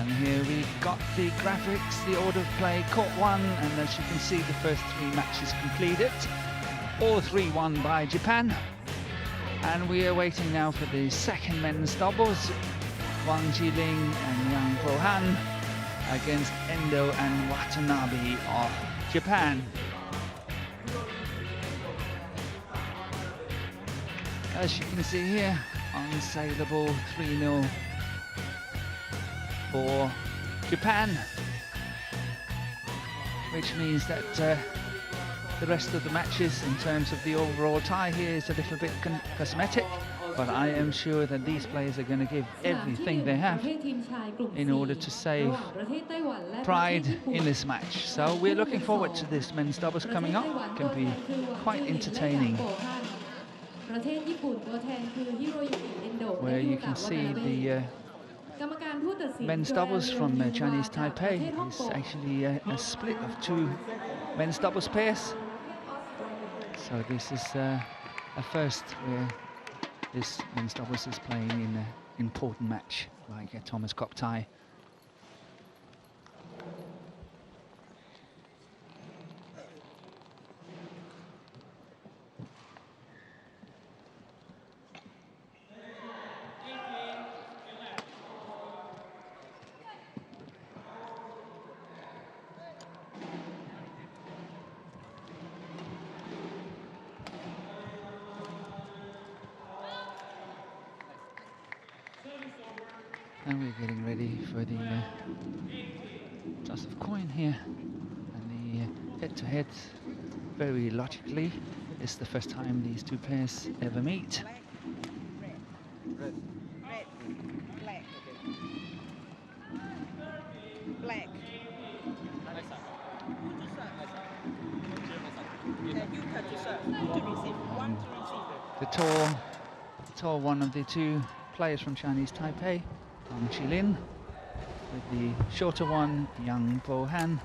And here we got the graphics, the order of play, court 1, and as you can see the first 3 matches completed. All 3 won by Japan. And we are waiting now for the second men's doubles. Wang Chi-Lin and Yang Po-han against Endo and Watanabe of Japan. As you can see here, unsaleable 3-0 for Japan, which means that the rest of the matches in terms of the overall tie here is a little bit cosmetic, but I am sure that these players are going to give everything they have in order to save pride in this match. So we're looking forward to this men's doubles coming up. It can be quite entertaining, where you can see the men's doubles from Chinese Taipei is actually a split of 2 men's doubles pairs. So this is a first where this men's doubles is playing in an important match like Thomas Cup tie. And we're getting ready for the toss of coin here, and the head-to-head, very logically, it's the first time these 2 pairs ever meet. Red. Black. Black. The tall one of the 2 players from Chinese Taipei, Chi-Lin, with the shorter one, Yang Po-han,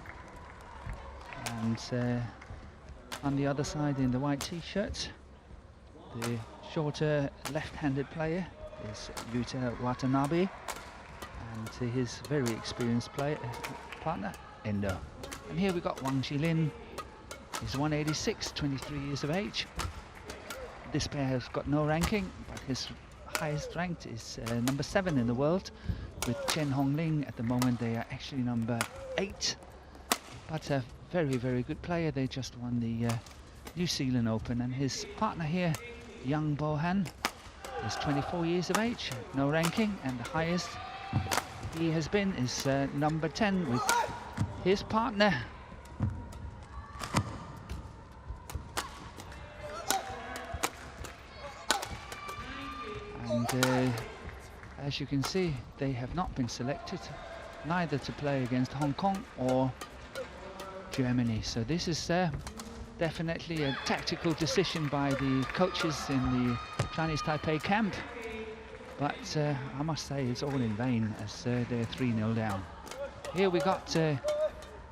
and on the other side in the white t-shirt, the shorter left-handed player is Yuta Watanabe, and his very experienced partner, Endo. And here we got Wang Chi-Lin. He's 186, 23 years of age. This pair has got no ranking, but his highest ranked is number 7 in the world, with Chen Hongling. At the moment they are actually number 8, but a very, very good player. They just won the New Zealand Open, and his partner here, Yang Po-han, is 24 years of age, no ranking, and the highest he has been is number 10 with his partner. And as you can see, they have not been selected neither to play against Hong Kong or Germany. So this is definitely a tactical decision by the coaches in the Chinese Taipei camp. But I must say it's all in vain, as they're 3-0 down. Here we got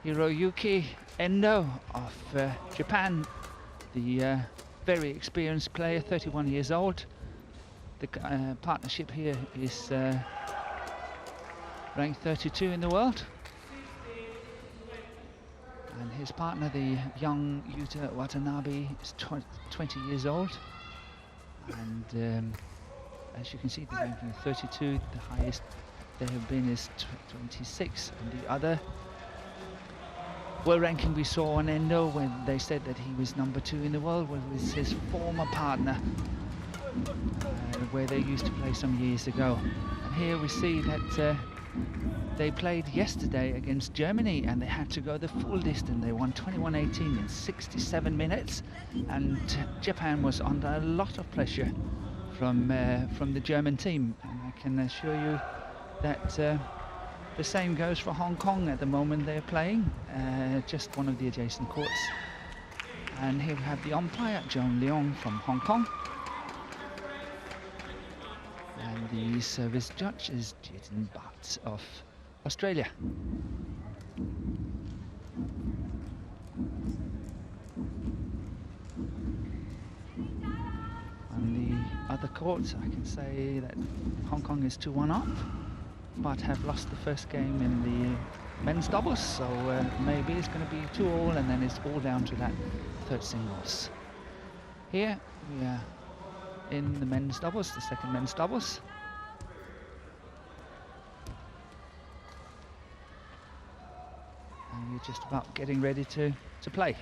Hiroyuki Endo of Japan, the very experienced player, 31 years old. The partnership here is ranked 32 in the world. And his partner, the young Yuta Watanabe, is 20 years old. And as you can see, they're ranking 32. The highest they have been is 26. And the other world ranking we saw on Endo, when they said that he was number 2 in the world, was his former partner, where they used to play some years ago. And here we see that they played yesterday against Germany, and they had to go the full distance. They won 21-18 in 67 minutes, and Japan was under a lot of pressure from the German team. And I can assure you that the same goes for Hong Kong. At the moment they're playing just one of the adjacent courts. And here we have the umpire, Joan Leong from Hong Kong. And the service judge is Jason Butt of Australia. On the other courts, I can say that Hong Kong is 2-1 up. but have lost the first game in the men's doubles, so maybe it's going to be 2-all, and then it's all down to that third singles. Here we are in the men's doubles, the second men's doubles. And we're just about getting ready to play.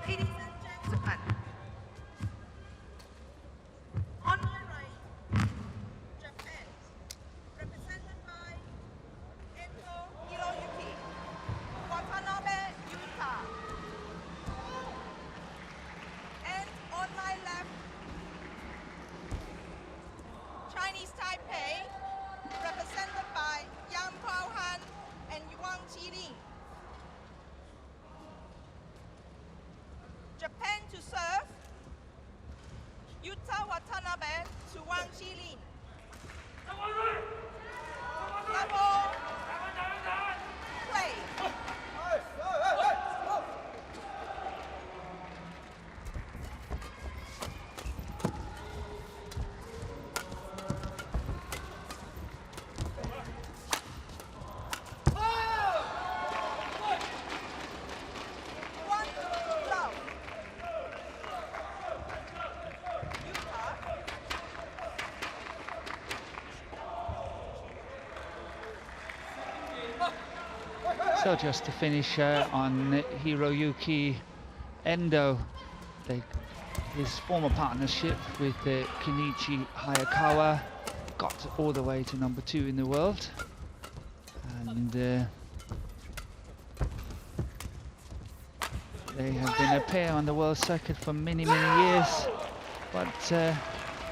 Ladies and gentlemen, on my right, Japan, represented by ENDO Hiroyuki, Watanabe Yuta. And on my left, Chinese Taipei, represented by Yang Pao-han and Chi-Lin. Japan to serve, Yuta Watanabe to Chi-Lin. Level, play. So just to finish on Hiroyuki Endo, his former partnership with Kenichi Hayakawa got all the way to number 2 in the world, and they have been a pair on the world circuit for many years, but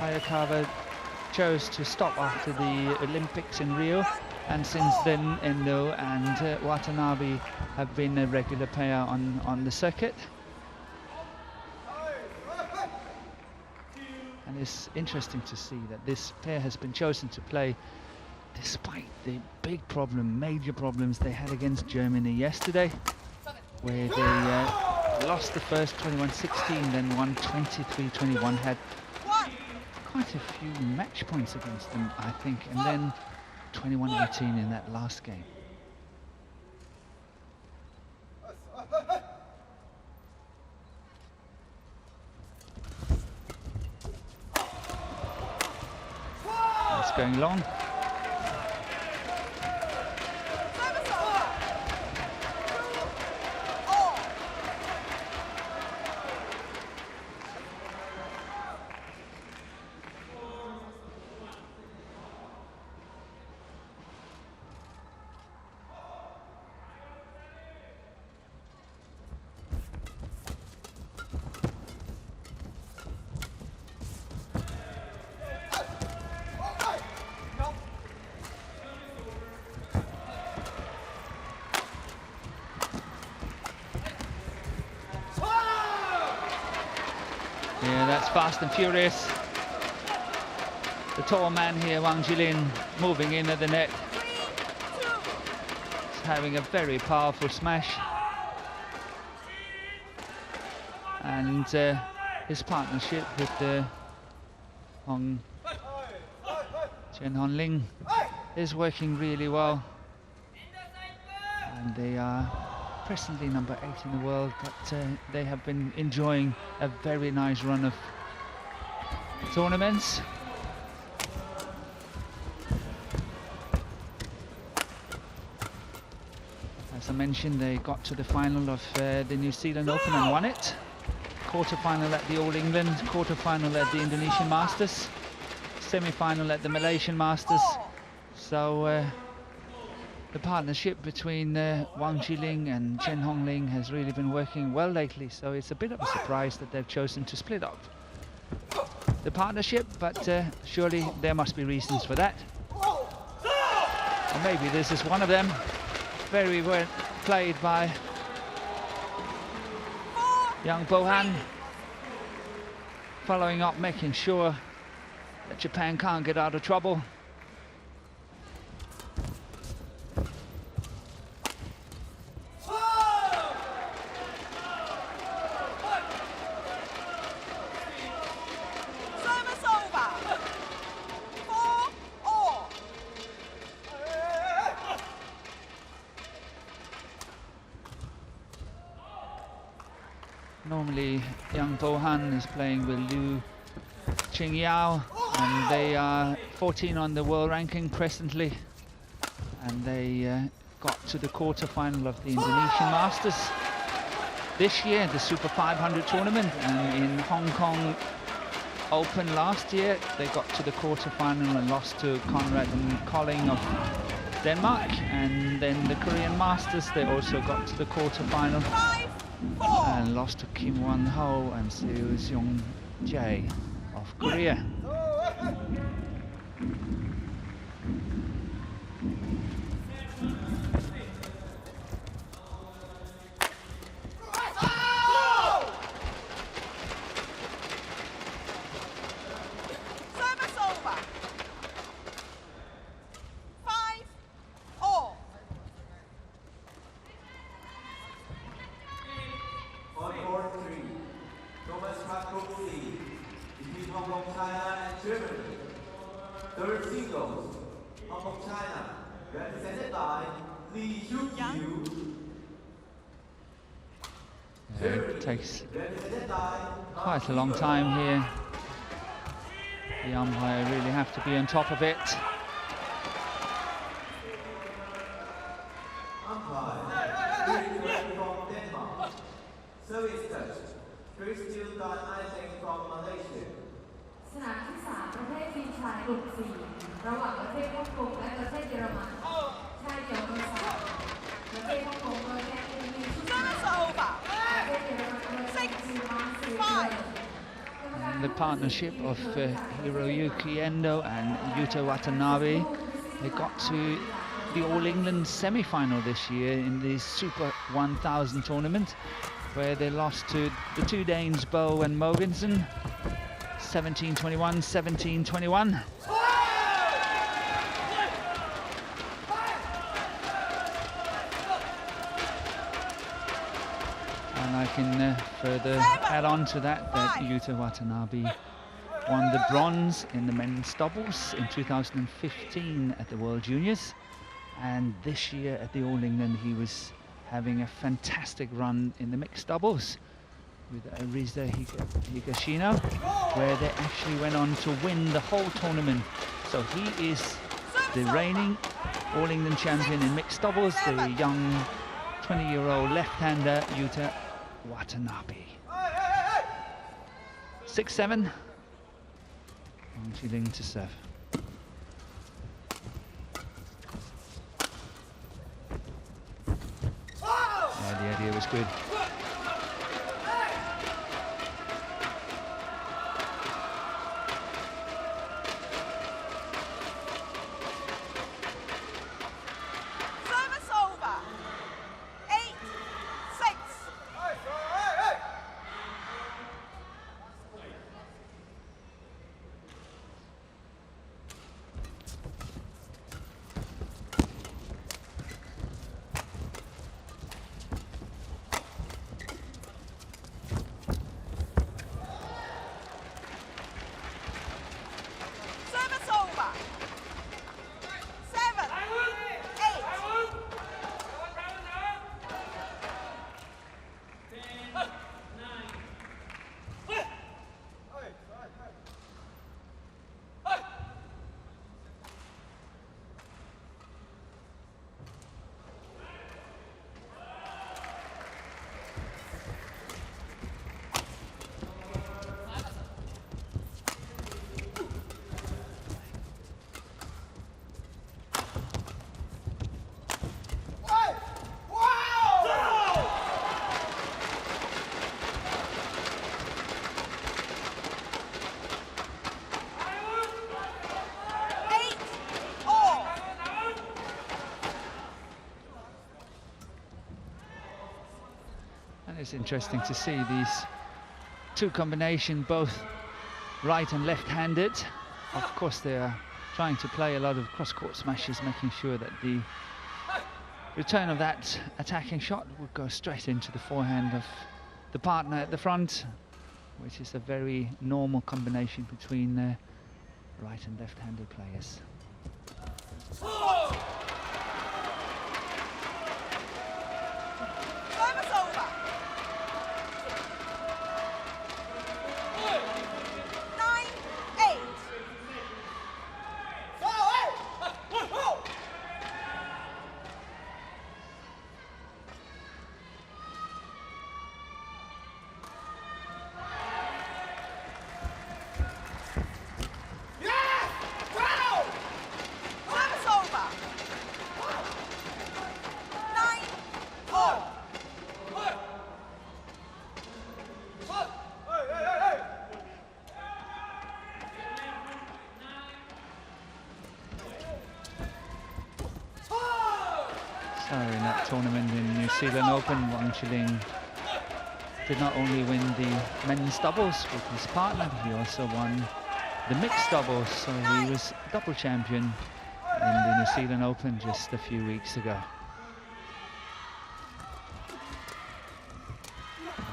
Hayakawa chose to stop after the Olympics in Rio. And since then, Endo and Watanabe have been a regular pair on the circuit. And it's interesting to see that this pair has been chosen to play despite the major problems they had against Germany yesterday, where they lost the first 21-16, then won 23-21, had quite a few match points against them, I think, and then 21-18 in that last game. It's going long. Yeah, that's fast and furious. The tall man here, Chi-Lin, moving in at the net. He's having a very powerful smash. And his partnership with Chen Hongling is working really well. And they are presently number 8 in the world, but they have been enjoying a very nice run of tournaments. As I mentioned, they got to the final of the New Zealand Open and won it. Quarter-final at the All England, quarter-final at the Indonesian Masters, semi-final at the Malaysian Masters. So the partnership between Chi-Lin and Chen Hongling has really been working well lately, so it's a bit of a surprise that they've chosen to split up the partnership, but surely there must be reasons for that. Or maybe this is one of them. Very well played by Yang Pao-han, following up, making sure that Japan can't get out of trouble. Service Normally, Yang Po-han is playing with Liu Qingyao, and they are 14 on the world ranking presently, and they got to the quarter-final of the Indonesian Masters this year, the Super 500 tournament, and in Hong Kong Open last year they got to the quarter-final and lost to Conrad and Colling of Denmark, and then the Korean Masters they also got to the quarter-final and lost to Kim Won-ho and Seo Seung-jae of Korea. It takes quite a long time here. The umpire really have to be on top of it. The partnership of Hiroyuki Endo and Yuta Watanabe, they got to the All England semi-final this year in the Super 1000 tournament, where they lost to the two Danes, Boe and Mogensen, 17-21, 17-21. And I can further add on to that Yuta Watanabe won the bronze in the men's doubles in 2015 at the World Juniors, and this year at the All England he was having a fantastic run in the mixed doubles with Arisa Higashino, where they actually went on to win the whole tournament. So he is the reigning All England champion in mixed doubles, the young 20-year-old left-hander Yuta Watanabe. 6-7. Chi-Lin to serve. Yeah, the idea was good. It's interesting to see these two combinations, both right and left-handed. Of course, they are trying to play a lot of cross-court smashes, making sure that the return of that attacking shot would go straight into the forehand of the partner at the front, which is a very normal combination between right and left-handed players. So in that tournament in New Zealand Open, Chi-Lin did not only win the men's doubles with his partner, he also won the mixed doubles, so he was double champion in the New Zealand Open just a few weeks ago.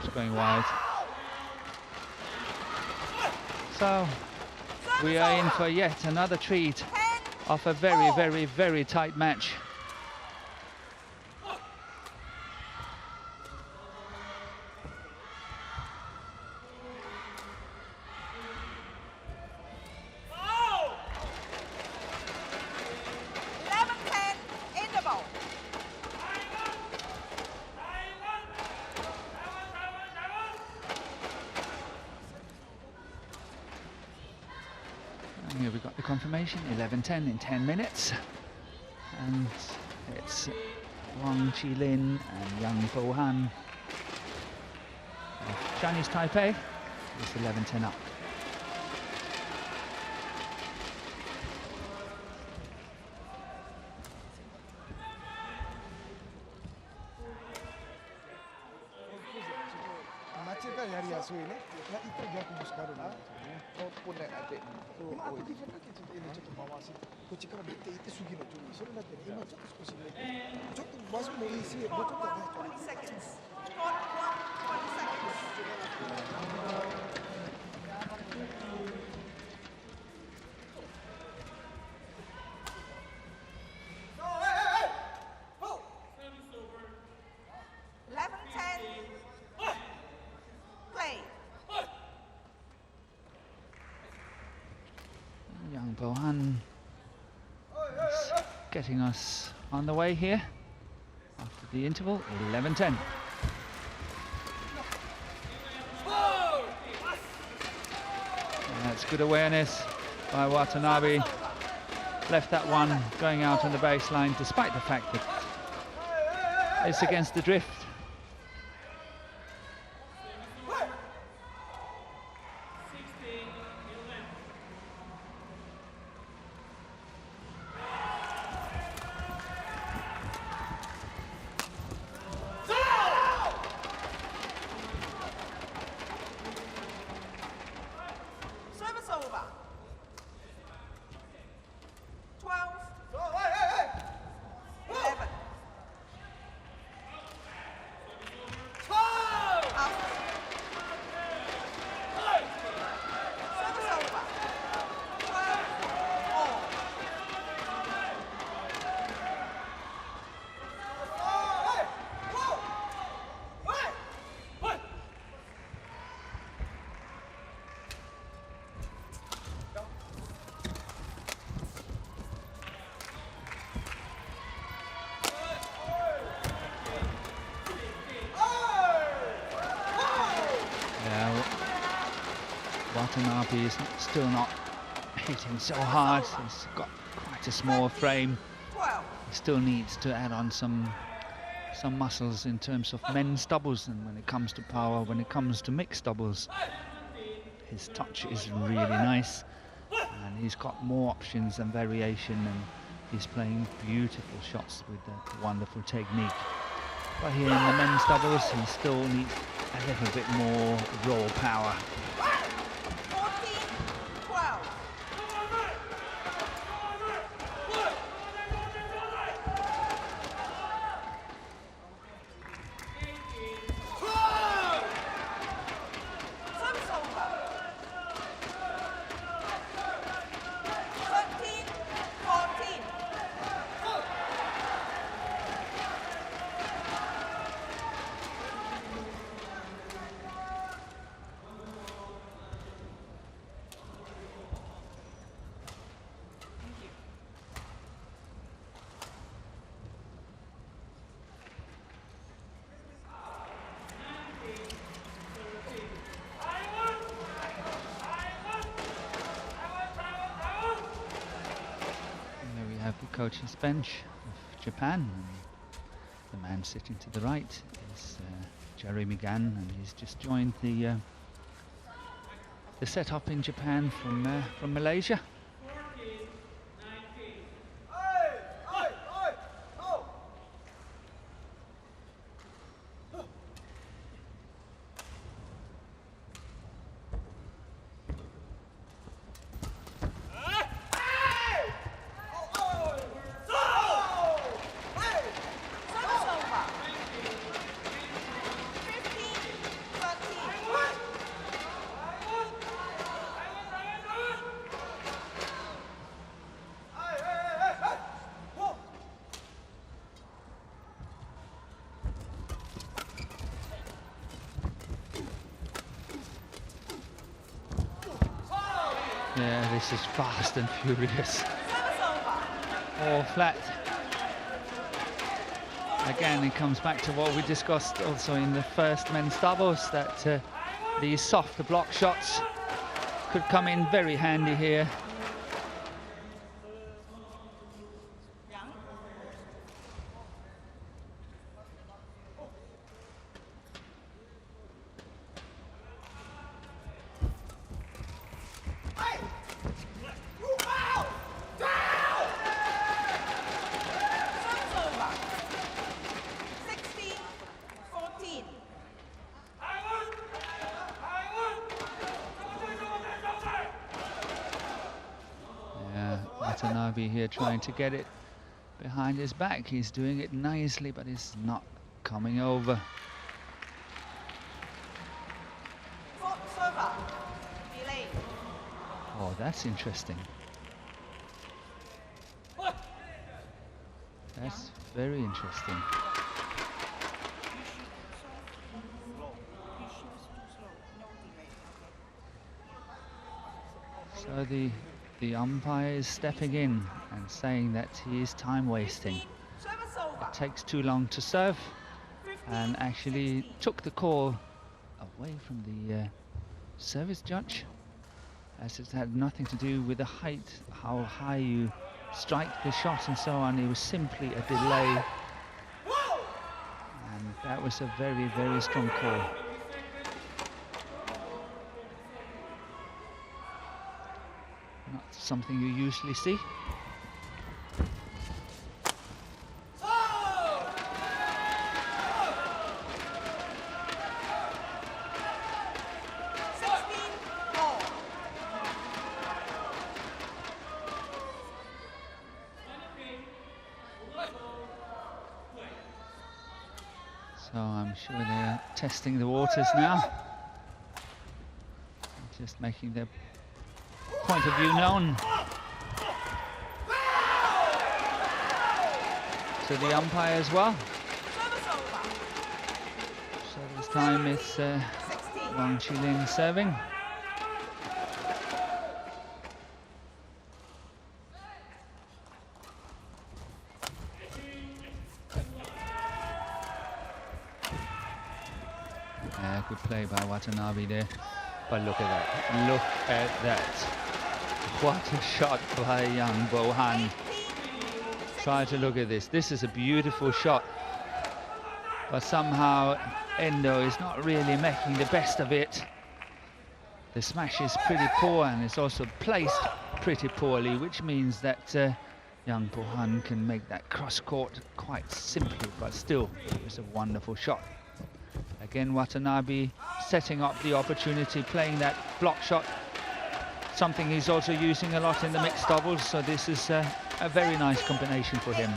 It's going wide. So we are in for yet another treat of a very, very, very tight match. Here we got the confirmation, 11-10 in 10 minutes. And it's Wang Chi-Lin and Yang Po-Han of Chinese Taipei. It's 11-10 up. Yang Po-Han is getting us on the way here after the interval, 11-10. That's good awareness by Watanabe. Left that one going out on the baseline despite the fact that it's against the drift. Watanabe is still not hitting so hard. He's got quite a small frame. He still needs to add on some muscles in terms of men's doubles, and when it comes to power, when it comes to mixed doubles, his touch is really nice, and he's got more options and variation, and he's playing beautiful shots with a wonderful technique. But here in the men's doubles, he still needs a little bit more raw power. Coach's bench of Japan. The man sitting to the right is Jeremy Gann, and he's just joined the setup in Japan from Malaysia. Yeah, this is fast and furious. Service over. All flat. Again, it comes back to what we discussed also in the first men's doubles, that these soft block shots could come in very handy here. Watanabe here trying to get it behind his back. He's doing it nicely, but it's not coming over. Oh, that's interesting. That's very interesting. So the umpire is stepping in and saying that he is time wasting. It takes too long to serve, and actually took the call away from the service judge, as it had nothing to do with the height, how high you strike the shot and so on. It was simply a delay, and that was a very, very strong call. Not something you usually see. So I'm sure they're testing the waters now, just making their point of view known to the umpire as well. So this time it's Wang Chi-Lin serving. Good play by Watanabe there. But look at that. Look at that. What a shot by Yang Bo-han. Try to look at this. This is a beautiful shot. But somehow Endo is not really making the best of it. The smash is pretty poor, and it's also placed pretty poorly, which means that Yang Bo-han can make that cross court quite simply, but still it was a wonderful shot. Again, Watanabe setting up the opportunity, playing that block shot, something he's also using a lot in the mixed doubles, so this is a very nice combination for him.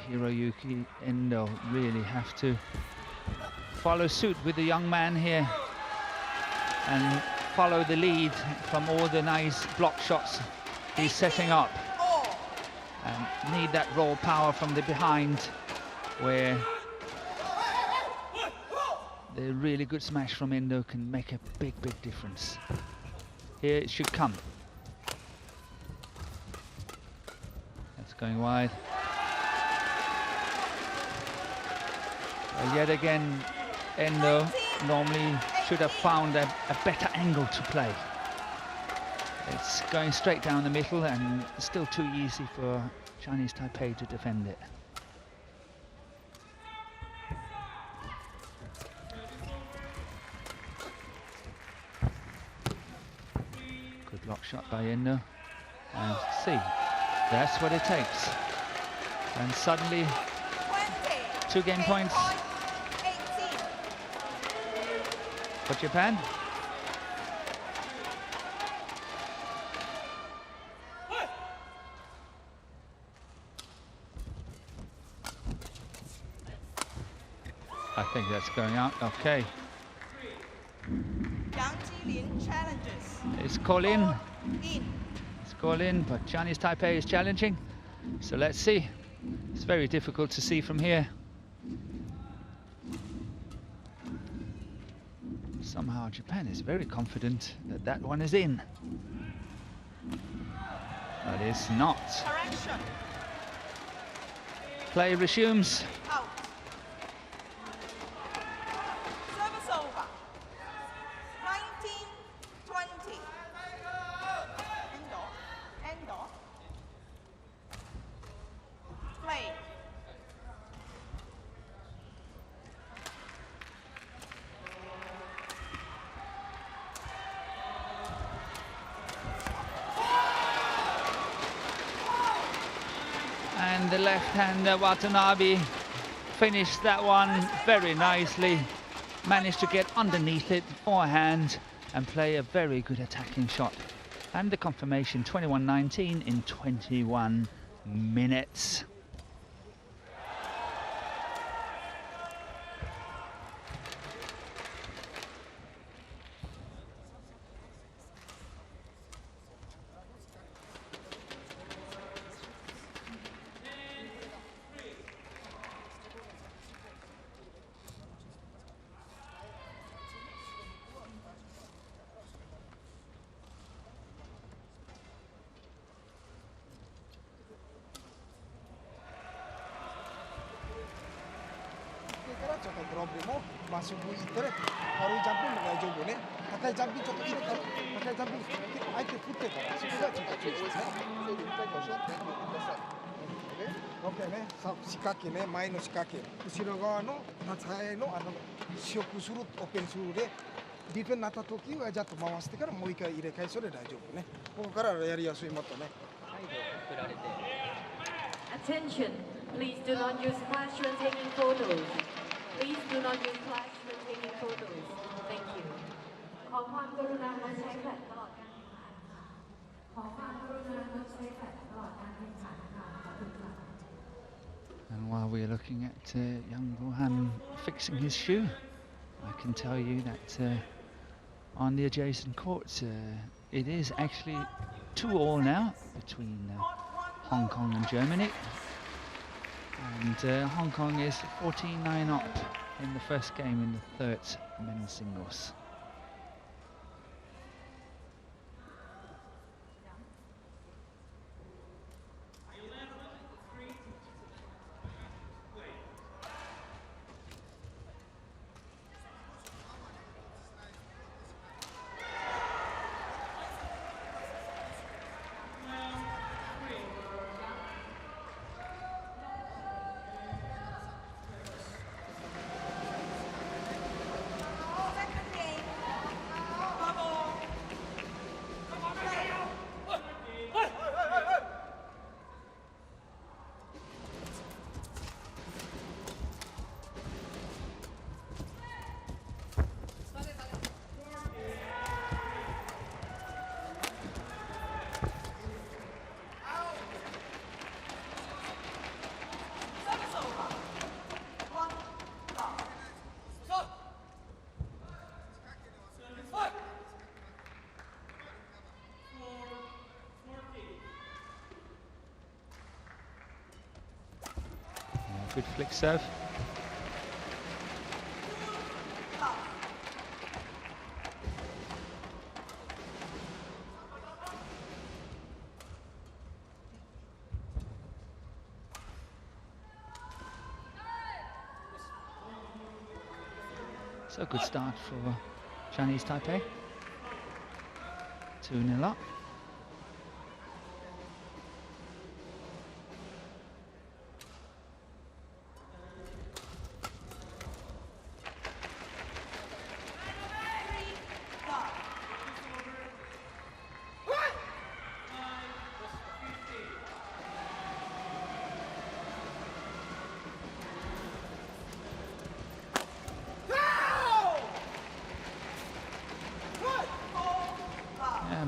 Hiroyuki Endo really have to follow suit with the young man here and follow the lead from all the nice block shots he's setting up, and need that raw power from the behind, where the really good smash from Endo can make a big, big difference. Here it should come. That's going wide. Yet again, Endo normally should have found a better angle to play. It's going straight down the middle and still too easy for Chinese Taipei to defend it. Good block shot by Endo. And see, that's what it takes. And suddenly, 2 game points for Japan. I think that's going out. Okay. Yang Chi-Lin challenges. It's call-in. It's call-in, but Chinese Taipei is challenging. So let's see. It's very difficult to see from here. Somehow Japan is very confident that that one is in. But it's not. Correction. Play resumes. Out. Service over. 19-20. ENDO. ENDO. Play. And the left-hander Watanabe finished that one very nicely. Managed to get underneath it, forehand, and play a very good attacking shot. And the confirmation, 21-19 in 21 minutes. masuk 이tere 바로 잡히는 거야 저번에 가까이 잡히 조금 이렇게 가까이 잡히 아이트 붙대 봐 시가 진짜 오케이네 시카키네 마이너 시카키後ろ側の立ち合いの試食するオープンするでディフェンなった時はちょっと回してからもう一回入れ替えそれ大丈夫ねここからやりやすいもっとね Attention, please do not use flash when taking photos. Please do not use flash when taking photos. Thank you. ขอความกรุณางดใช้แฟลชตลอดการแข่งขันค่ะขอความกรุณางดใช้แฟลชตลอดการแข่งขันค่ะขอบคุณค่ะ And while we're looking at young Bohan fixing his shoe, I can tell you that on the adjacent courts, it is actually 2-all now between Hong Kong and Germany. And Hong Kong is 14-9 up in the first game in the third men's singles. Second game. Bubble. Service over. 1-love. Good flick serve. So good start for Chinese Taipei. 2-0 up.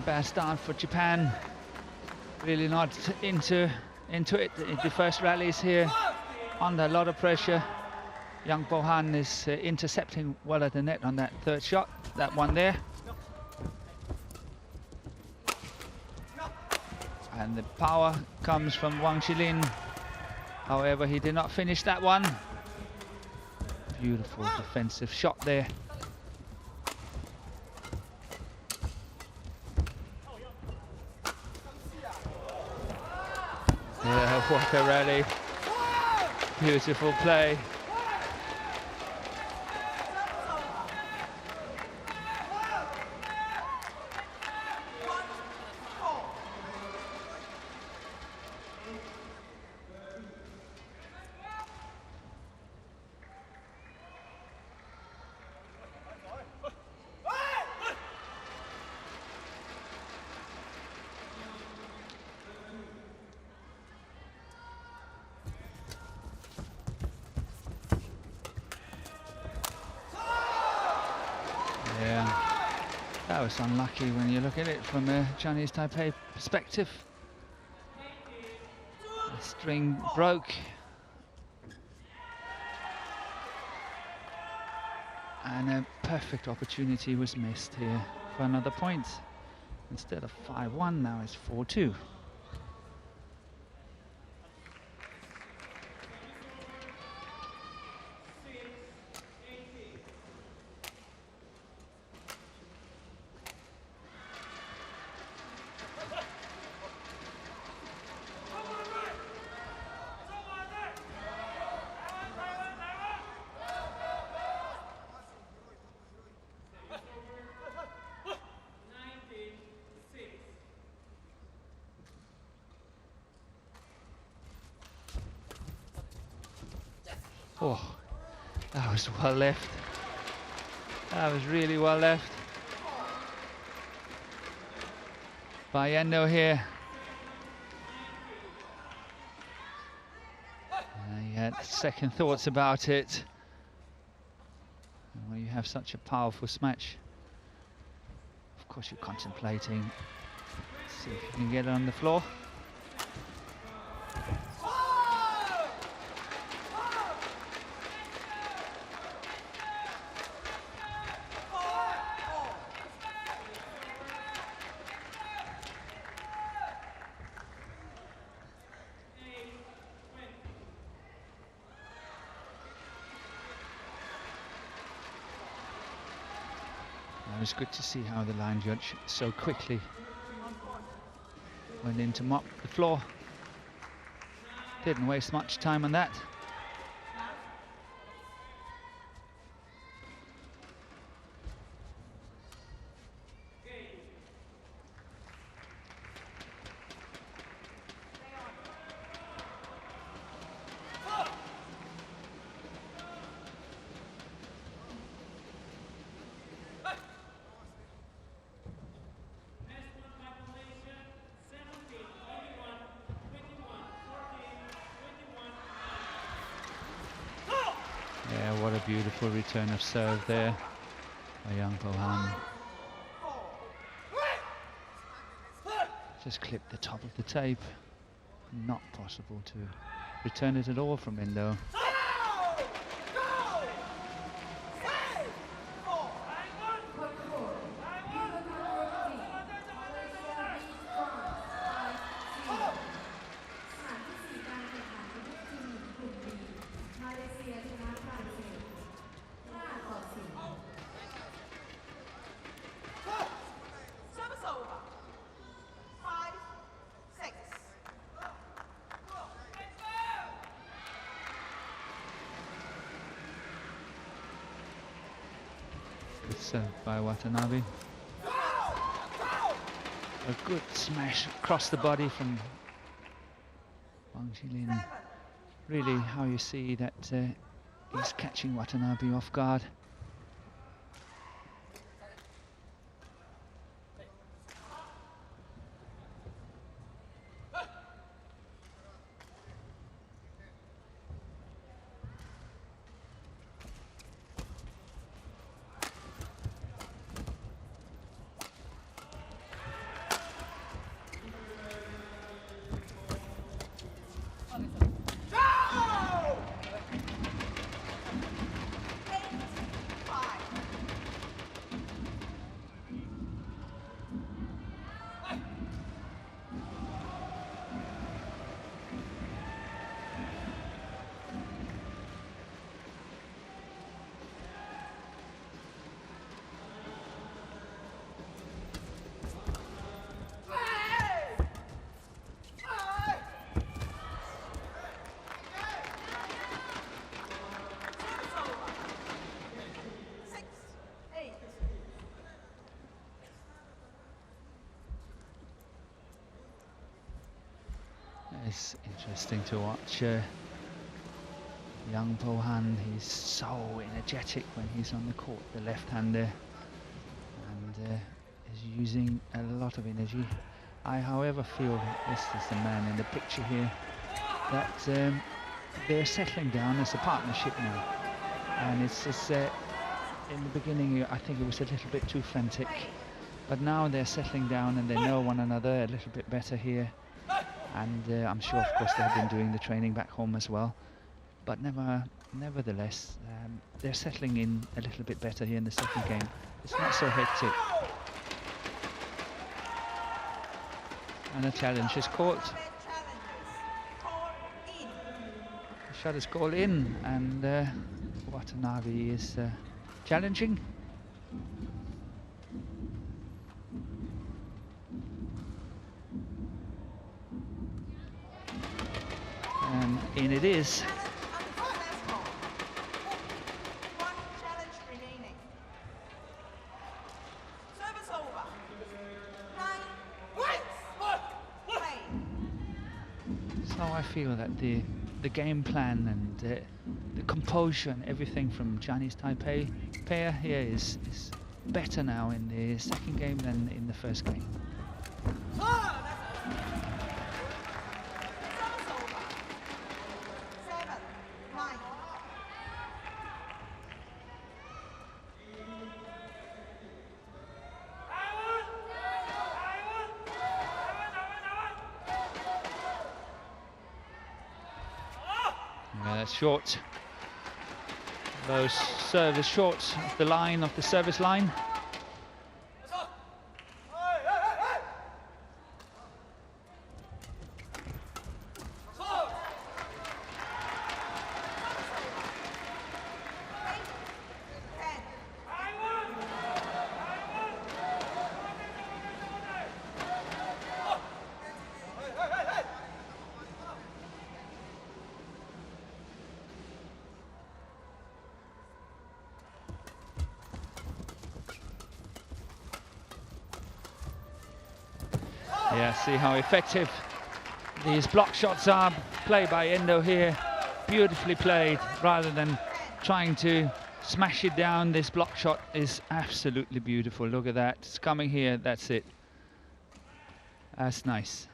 Bad start for Japan. Really not into it. The first rallies here under a lot of pressure. Young Bohan is intercepting well at the net on that third shot. That one there. And the power comes from Chi-Lin. However, he did not finish that one. beautiful defensive shot there. Yeah, what a rally. Beautiful play. Yeah, that was unlucky when you look at it from a Chinese Taipei perspective. The string broke. And a perfect opportunity was missed here for another point. Instead of 5-1, now it's 4-2. Oh, that was well left. That was really well left by ENDO here. He had second thoughts about it. And when you have such a powerful smash, of course you're contemplating, see if you can get it on the floor. It was good to see how the line judge so quickly went in to mop the floor. Didn't waste much time on that. Yeah, what a beautiful return of serve there by Young Bohan. Just clipped the top of the tape. Not possible to return it at all from ENDO. Good serve by Watanabe. A good smash across the body from Chi-Lin. Really how you see that he's catching Watanabe off guard. It's interesting to watch young Po-Han. He's so energetic when he's on the court, the left-hander, and is using a lot of energy. I, however, feel this is the man in the picture here, that they're settling down as a partnership now. And it's just, in the beginning, I think it was a little bit too frantic, but now they're settling down and they know one another a little bit better here. And I'm sure, of course, they have been doing the training back home as well. But nevertheless, they're settling in a little bit better here in the second game. It's not so hectic. And a challenge is caught. The shot is called in, and Watanabe is challenging. And in it is. One challenge remaining. Service over. 9 points. Play. So I feel that the game plan and the composure and everything from Chinese Taipei pair here is better now in the second game than in the first game. Short. Those service short of the line, of the service line. Yeah, see how effective these block shots are. Played by Endo here, beautifully played. Rather than trying to smash it down, this block shot is absolutely beautiful. Look at that, it's coming here, that's it. That's nice.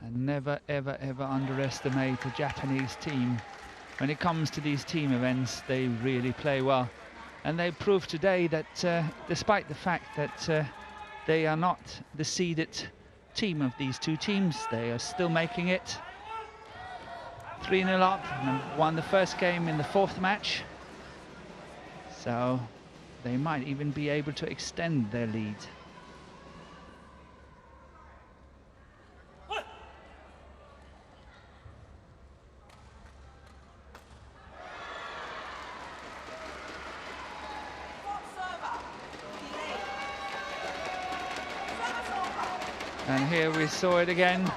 And never, ever, ever underestimate a Japanese team. When it comes to these team events, they really play well. And they proved today that despite the fact that they are not the seeded team of these two teams, they are still making it. 3-0 up and won the first game in the fourth match. So they might even be able to extend their lead. And here we saw it again.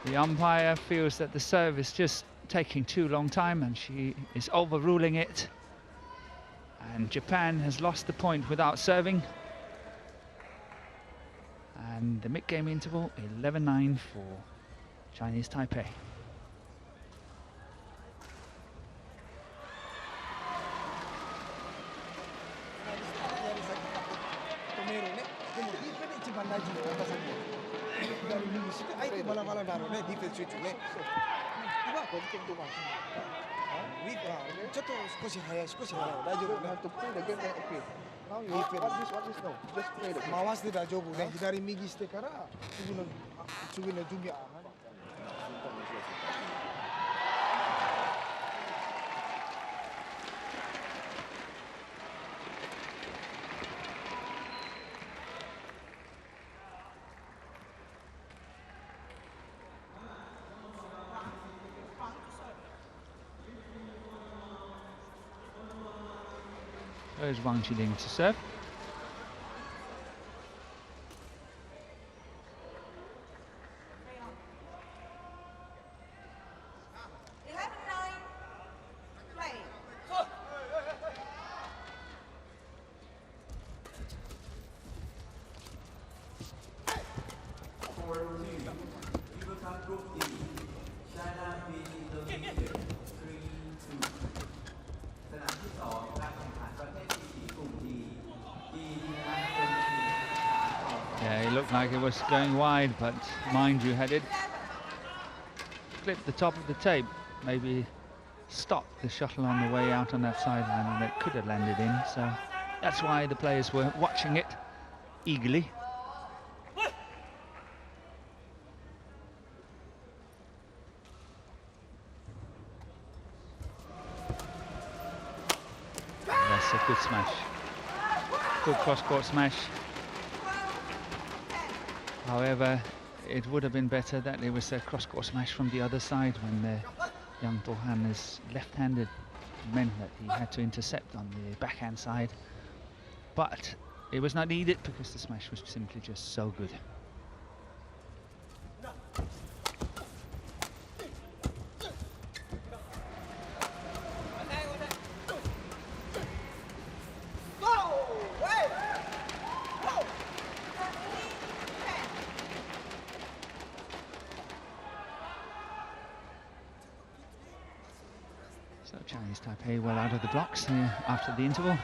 The umpire feels that the serve is just taking too long time and she is overruling it. And Japan has lost the point without serving. And the mid-game interval, 11-9 for Chinese Taipei. There's Wang Chi-Lin to serve. Yeah, it looked like it was going wide, but mind you, had it clipped the top of the tape, maybe stopped the shuttle on the way out on that sideline, and it could have landed in. So that's why the players were watching it eagerly. That's a good smash. Good cross-court smash. However, it would have been better that it was a cross-court smash from the other side when young Tohan is left-handed. Meant that he had to intercept on the backhand side. But it was not needed because the smash was simply just so good. So Chinese Taipei well out of the blocks here after the interval.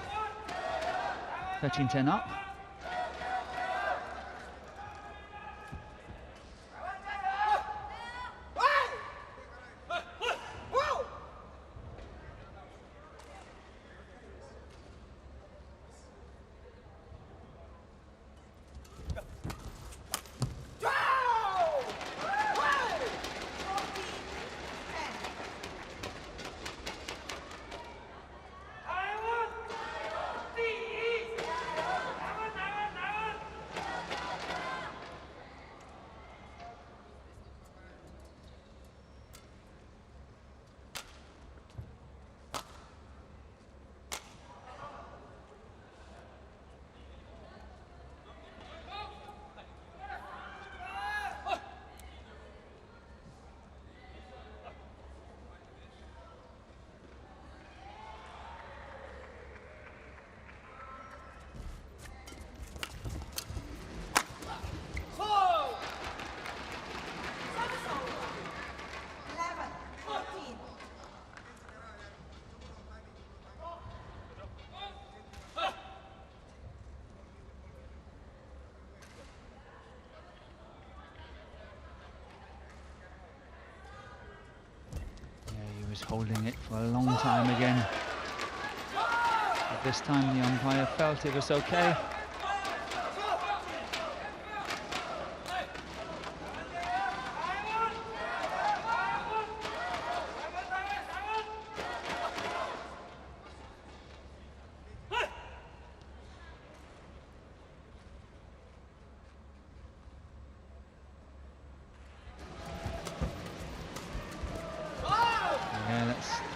13-10 up. Was holding it for a long time again. But this time the umpire felt it was okay.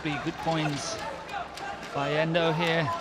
Three good points by Endo here.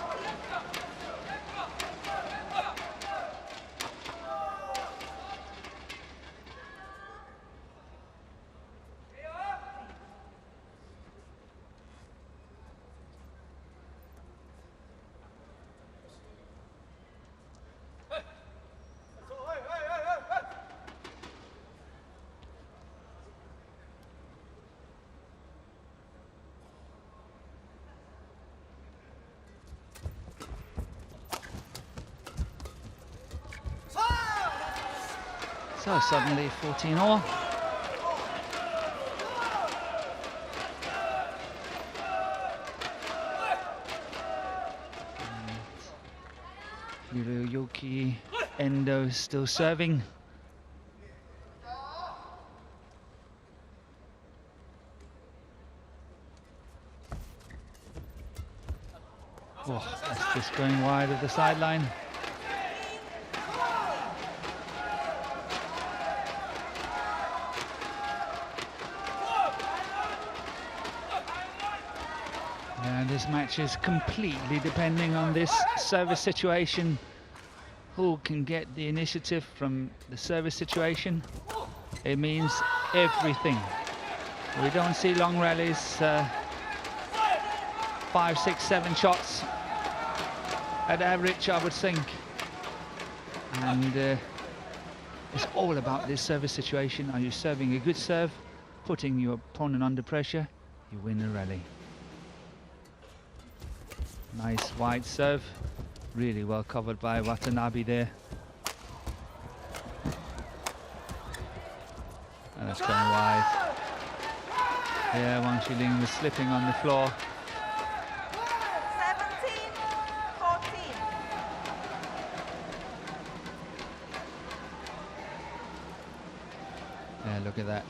So suddenly 14-all. Yuki Endo still serving. Oh, that's just going wide of the sideline. And this match is completely depending on this service situation. Who can get the initiative from the service situation? It means everything. We don't see long rallies, 5, 6, 7 shots at average, I would think. And It's all about this service situation. Are you serving a good serve, putting your opponent under pressure, you win the rally. Nice wide serve, really well covered by Watanabe there. And that's going wide. Yeah, Wang Chi-Lin was slipping on the floor. 17-14. Yeah, look at that.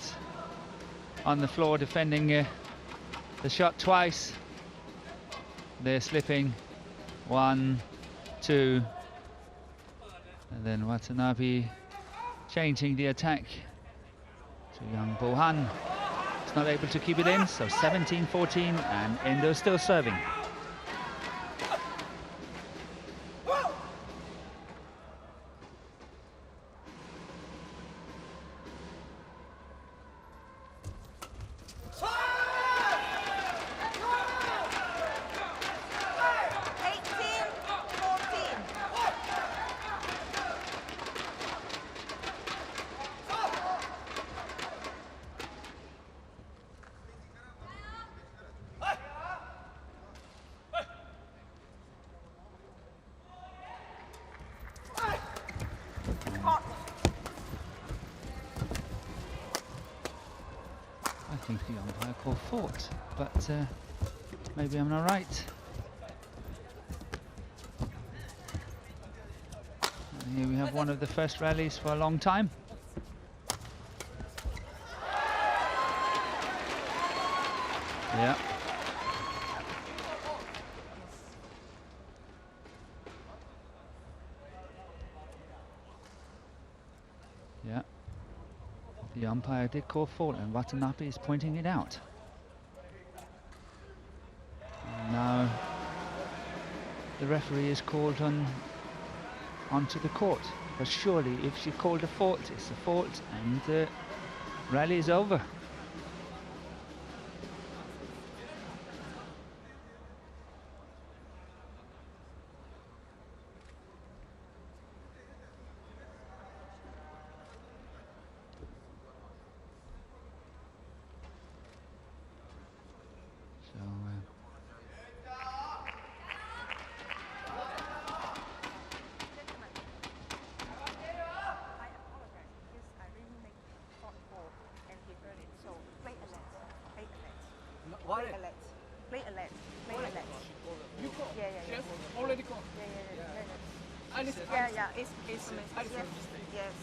On the floor defending the shot twice. They're slipping. 1, 2. And then Watanabe changing the attack to young Bohan. He's not able to keep it in, so 17-14 and Endo still serving. I think the umpire called fault, but maybe I'm not right. And here we have one of the first rallies for a long time. Yeah. Yeah. The umpire did call fault and Watanabe is pointing it out. And now the referee is called onto the court. But surely if she called a fault, it's a fault and the rally is over. Play alert. You call? Yeah. Yes, already called. Yeah. I listen. Yeah. It's a mistake. I listen. Yes.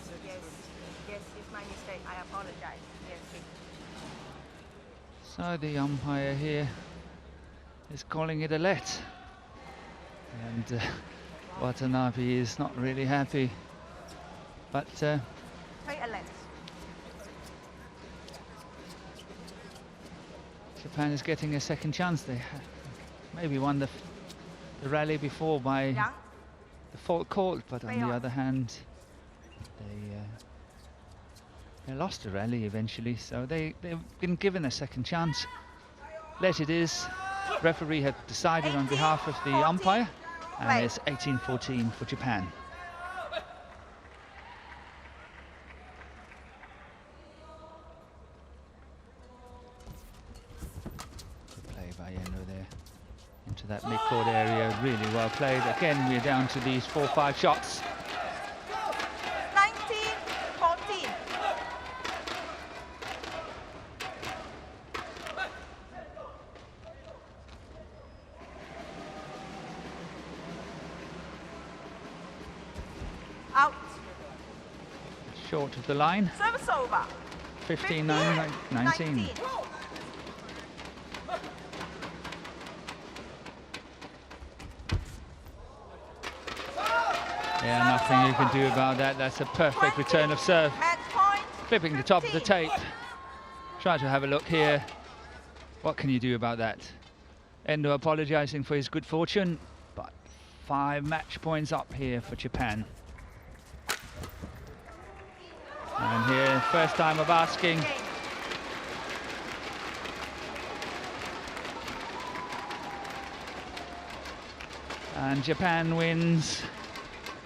It's my mistake. I apologize. Yes. So the umpire here is calling it a let. And Watanabe is not really happy. But Play alert. Japan is getting a second chance. They maybe won the rally before by the fault called, but on the other hand, they lost the rally eventually. So they've been given a second chance. Let it is. Referee had decided on behalf of the umpire, and it's 18-14 for Japan. By Endo there into that mid-court area, really well played. Again, we're down to these 4-5 shots. 19-14. Out. Short of the line. Service over. 15-19. Yeah, nothing you can do about that. That's a perfect return of serve. Match point. Flipping the top of the tape. Try to have a look here. What can you do about that? Endo apologizing for his good fortune, but 5 match points up here for Japan. And here, first time of asking. And Japan wins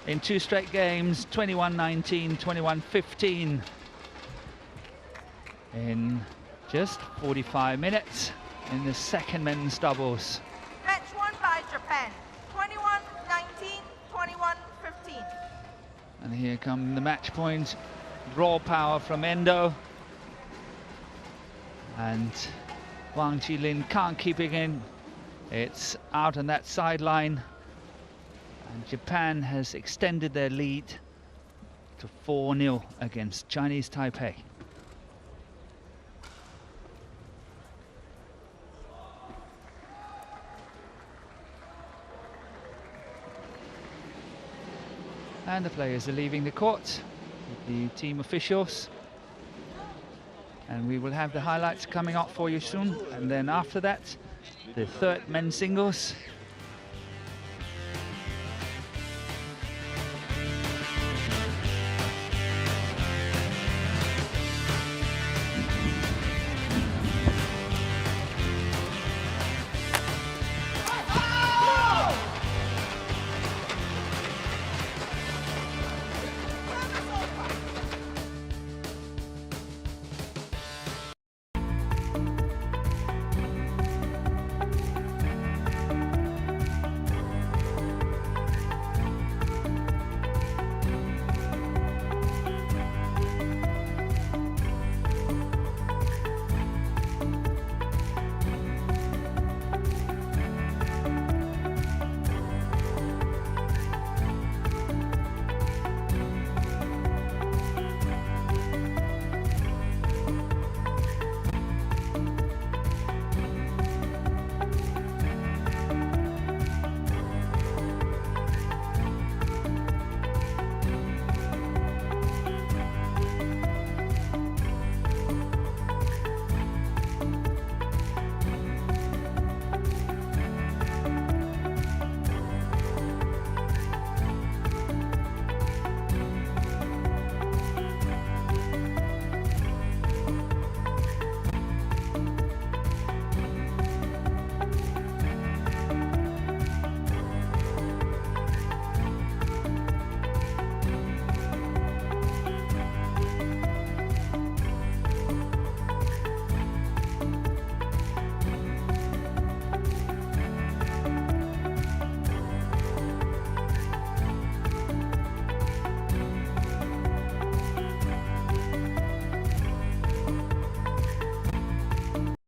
in 2 straight games, 21-19, 21-15 in just 45 minutes in the second men's doubles. Match won by Japan, 21-19, 21-15. And here come the match point, raw power from Endo. And Wang Chi-Lin can't keep it in. It's out on that sideline. And Japan has extended their lead to 4-0 against Chinese Taipei. And the players are leaving the court with the team officials. And we will have the highlights coming up for you soon. And then after that, the third men's singles